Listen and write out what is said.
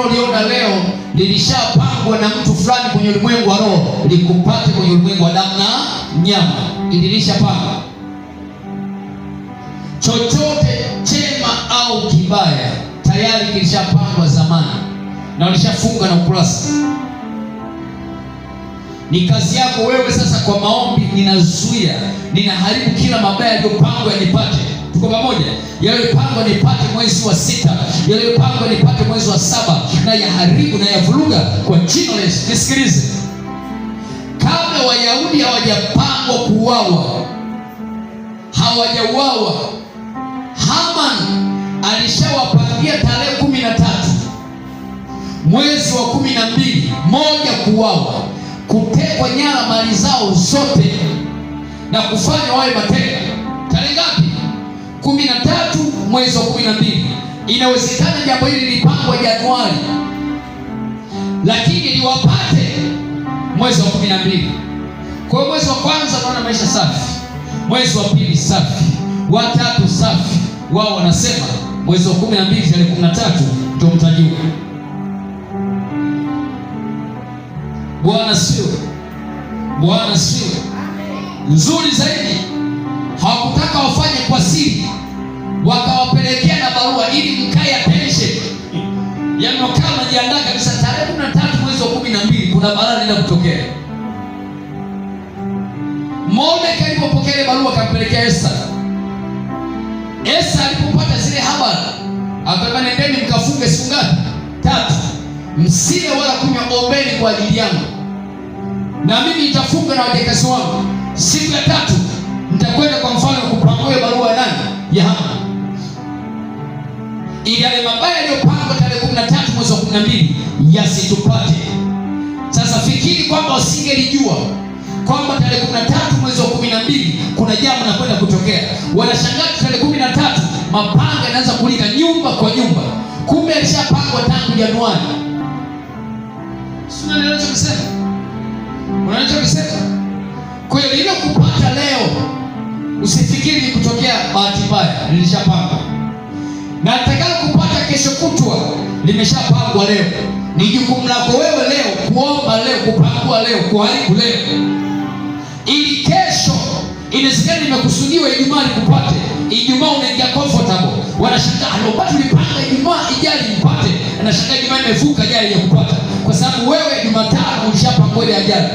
tunaloliona leo lilishapangwa na mtu fulani kwenye ulimwengu wa roho likupate kwenye ulimwengu wa damu na nyama. Ililishapangwa. Chochote chema au kibaya tayari kilishapangwa zamani na walishafunga na ukurasa. Ni kazi yako wewe sasa kwa maombi, ninazuia, ninaharibu kila mabaya yaliyopangwa yanipate. Tuko pamoja? Yaliyopangwa nipate mwezi wa 6, yaliyopangwa nipate mwezi wa 7, na yaharibu na yavuruga kwa jina la Yesu. Nisikilize. Kabla Wayahudi hawajapangwa kuuawa, hawajauawa, Haman alishawapangia tarehe 13 mwezi wa 12 moja kuuawa, kutekwa nyara mali zao zote na kufanya wawe mateka. Tarehe ngapi? 13 mwezi wa 12. Inawezekana jambo hili lilipangwa Januari, lakini liwapate mwezi wa 12. Kwa hiyo mwezi wa kwanza tunaona maisha safi, mwezi wa pili safi, wa tatu safi. Wao wanasema mwezi wa 12 tarehe 13 ndio mtajua. Bwana sio. Bwana sio. Nzuri zaidi, hawakutaka wafanye kwa siri, wakawapelekea na barua ili mkae attention. Yaani kama jiandaa kabisa, tarehe 13 mwezi wa 12 kuna balaa linaenda kutokea. Mordekai alipopokea ile barua akampelekea Esther. Esther alipopata zile habari akasema, nendeni mkafunge siku ngapi? 3. Msile wala kunywa, ombeni kwa ajili yangu, na mimi nitafunga na wajakazi wangu. Siku ya 3 nitakwenda kwa mfalme kupangua barua ya nani? Ya Haman. Ili yale mabaya yaliyopangwa tarehe 13 mwezi wa 12 yasitupate. Sasa fikiri kwamba wasingelijua kwamba tarehe 13 mwezi wa 12 kuna jambo linakwenda kutokea. Wanashangaa tarehe 13 mapanga yanaanza kulika nyumba kwa nyumba. Kumbe alishapangwa tangu Januari. Sina neno cha kusema. Unaweza kusema. Kwa hiyo ile kupata leo usifikiri ni kutokea bahati mbaya, lilishapangwa. Na atakalo kupata kesho kutwa limeshapangwa leo. Ni jukumu lako wewe leo kuomba leo, kupangua leo, kuharibu leo. Ili kesho inawezekana nimekusudiwa Ijumaa nikupate. Ijumaa unaingia comfortable. Wanashangaa leo bado ulipanga Ijumaa ijali mpate. Anashangaa Ijumaa imevuka jali ya kupata. Kwa sababu wewe Jumatano ulishapanga ile ajali.